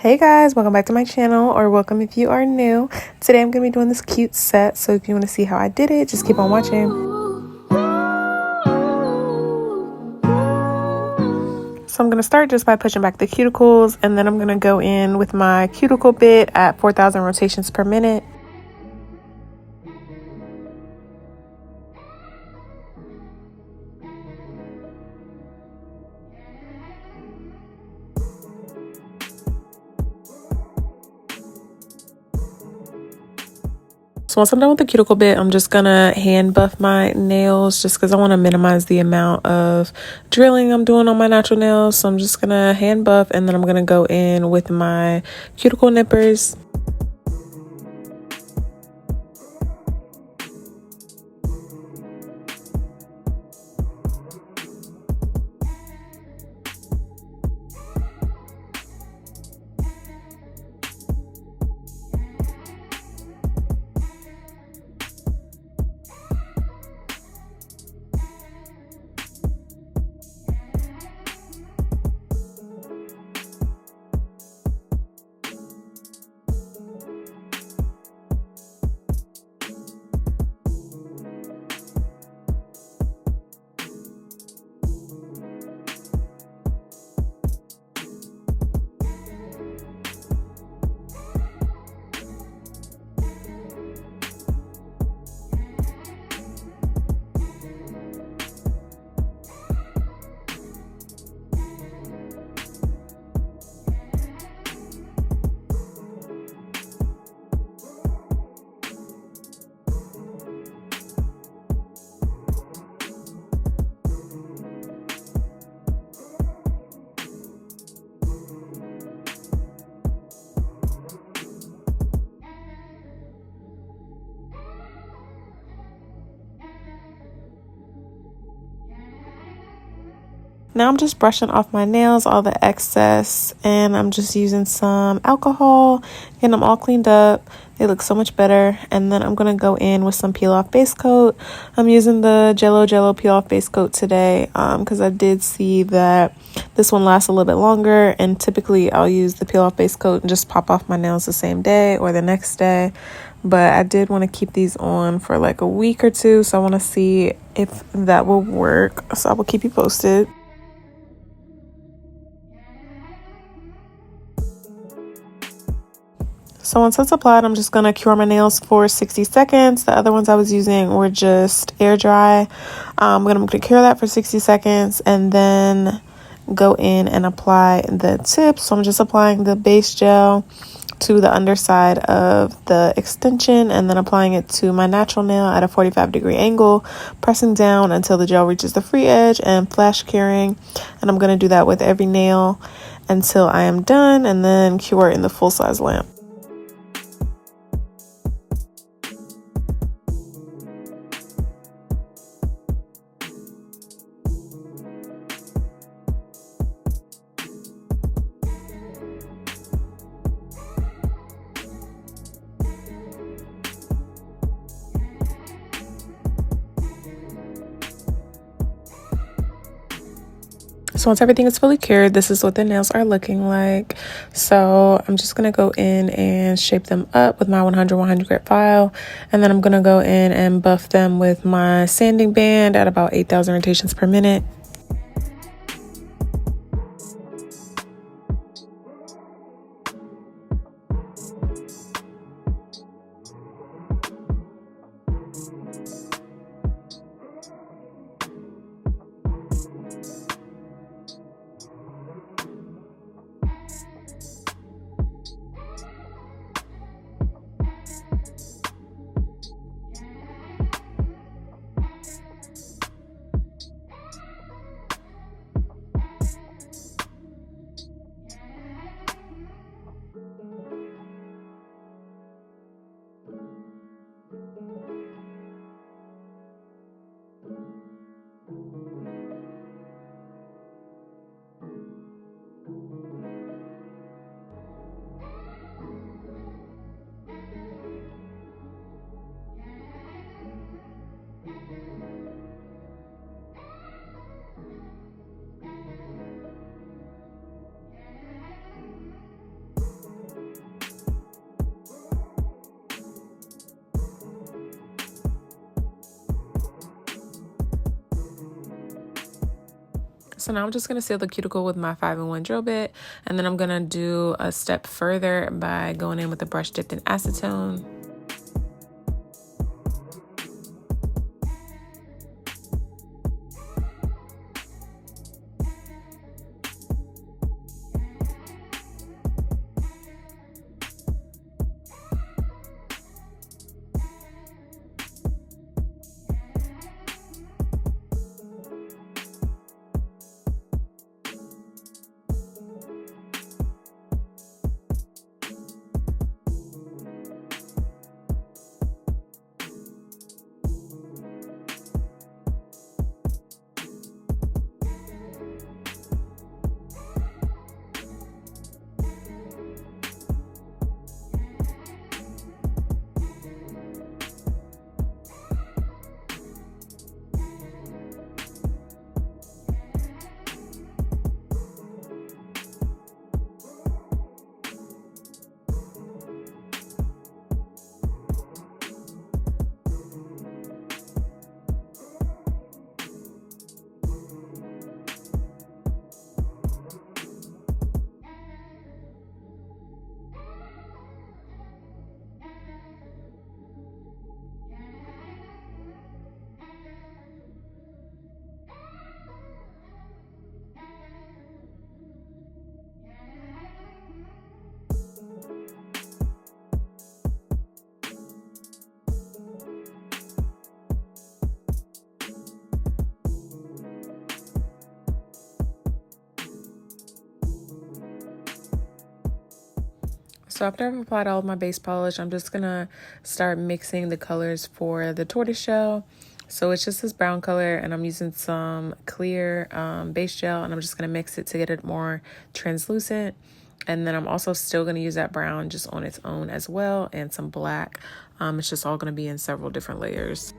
Hey guys, welcome back to my channel, or welcome if you are new. Today I'm going to be doing this cute set, so if you want to see how I did it, just keep on watching. So I'm going to start just by pushing back the cuticles, and then I'm going to go in with my cuticle bit at 4,000 rotations per minute. So once I'm done with the cuticle bit, I'm just gonna hand buff my nails just because I want to minimize the amount of drilling I'm doing on my natural nails. So I'm just gonna hand buff, and then I'm gonna go in with my cuticle nippers. Now I'm just brushing off my nails, all the excess, and I'm just using some alcohol, getting them all cleaned up. They look so much better. And then I'm going to go in with some peel off base coat. I'm using the Jello peel off base coat today because I did see that this one lasts a little bit longer, and typically I'll use the peel off base coat and just pop off my nails the same day or the next day. But I did want to keep these on for like a week or two, so I want to see if that will work. So I will keep you posted. So once that's applied, I'm just going to cure my nails for 60 seconds. The other ones I was using were just air dry. I'm going to cure that for 60 seconds and then go in and apply the tips. So I'm just applying the base gel to the underside of the extension and then applying it to my natural nail at a 45-degree angle, pressing down until the gel reaches the free edge and flash curing. And I'm going to do that with every nail until I am done, and then cure in the full-size lamp. So once everything is fully cured, this is what the nails are looking like. So I'm just going to go in and shape them up with my 100 grit file. And then I'm going to go in and buff them with my sanding band at about 8,000 rotations per minute. So now I'm just going to seal the cuticle with my 5-in-1 drill bit, and then I'm going to do a step further by going in with a brush dipped in acetone. So after I've applied all of my base polish, I'm just going to start mixing the colors for the tortoiseshell. So it's just this brown color, and I'm using some clear base gel, and I'm just going to mix it to get it more translucent. And then I'm also still going to use that brown just on its own as well, and some black. It's just all going to be in several different layers.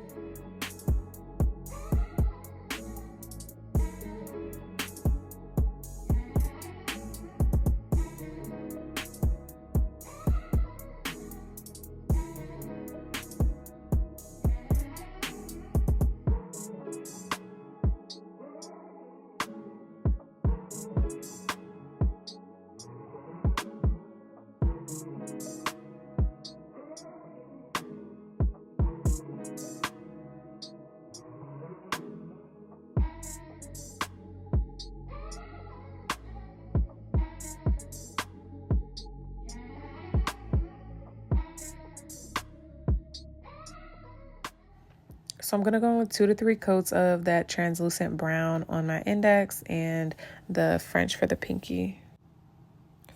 So I'm going to go with 2 to 3 coats of that translucent brown on my index and the French for the pinky.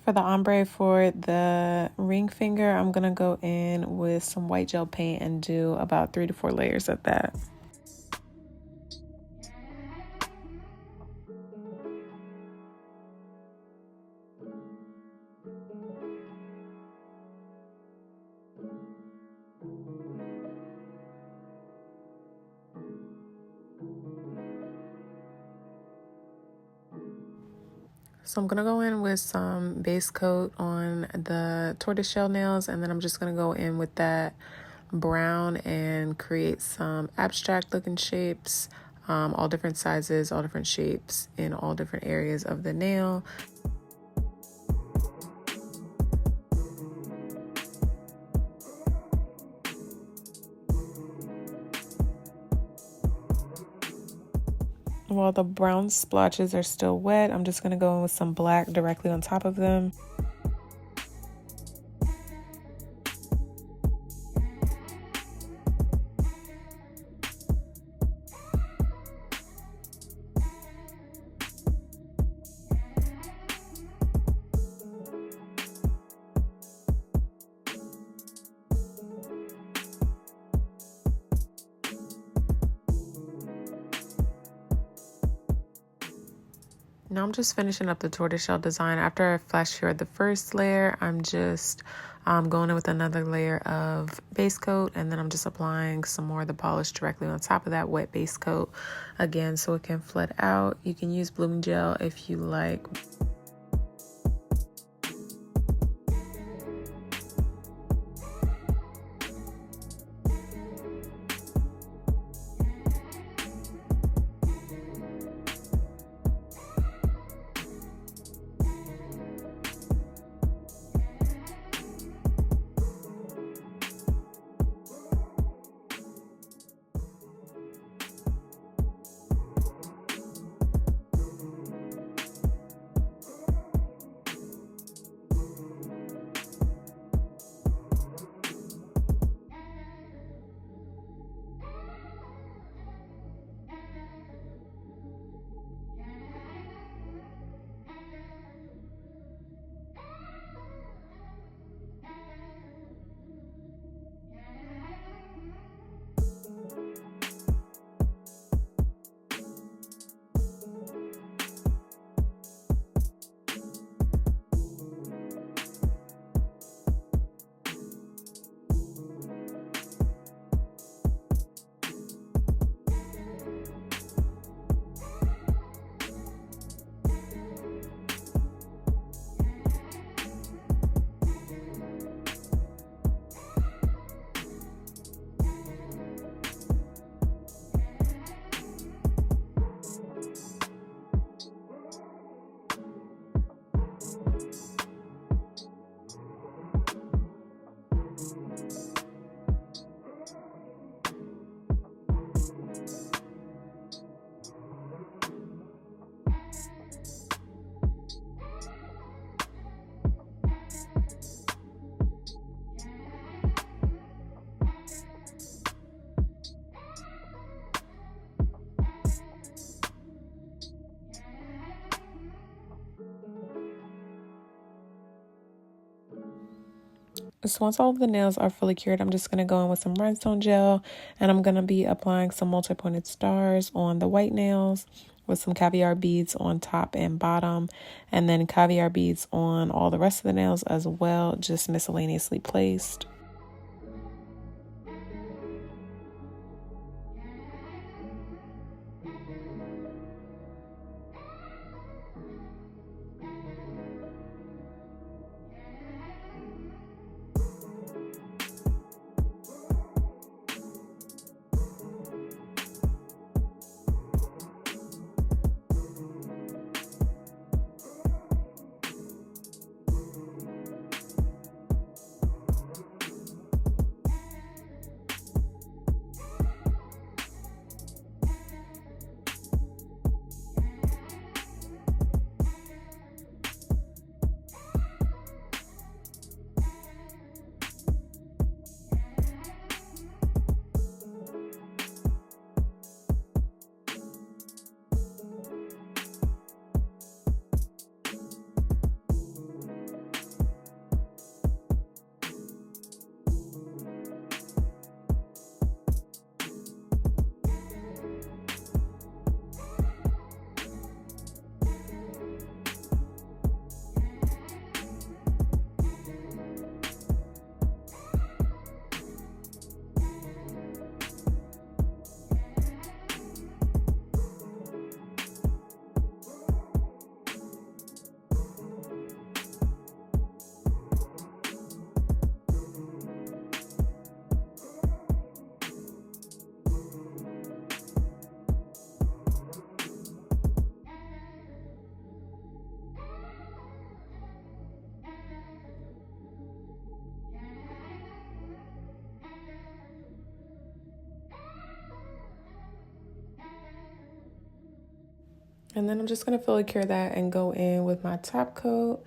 For the ombre for the ring finger, I'm going to go in with some white gel paint and do about 3 to 4 layers of that. So I'm going to go in with some base coat on the tortoiseshell nails, and then I'm just going to go in with that brown and create some abstract looking shapes, all different sizes, all different shapes in all different areas of the nail. While the brown splotches are still wet, I'm just going to go in with some black directly on top of them. Now I'm just finishing up the tortoiseshell design. After I flash cured the first layer, I'm just going in with another layer of base coat, and then I'm just applying some more of the polish directly on top of that wet base coat again so it can flood out. You can use blooming gel if you like. So once all of the nails are fully cured, I'm just going to go in with some rhinestone gel, and I'm going to be applying some multi-pointed stars on the white nails with some caviar beads on top and bottom, and then caviar beads on all the rest of the nails as well, just miscellaneously placed. And then I'm just going to fully cure that and go in with my top coat.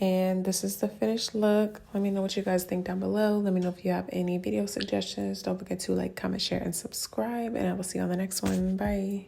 And this is the finished look. Let me know what you guys think down below. Let me know if you have any video suggestions. Don't forget to like, comment, share, and subscribe. And I will see you on the next one. Bye.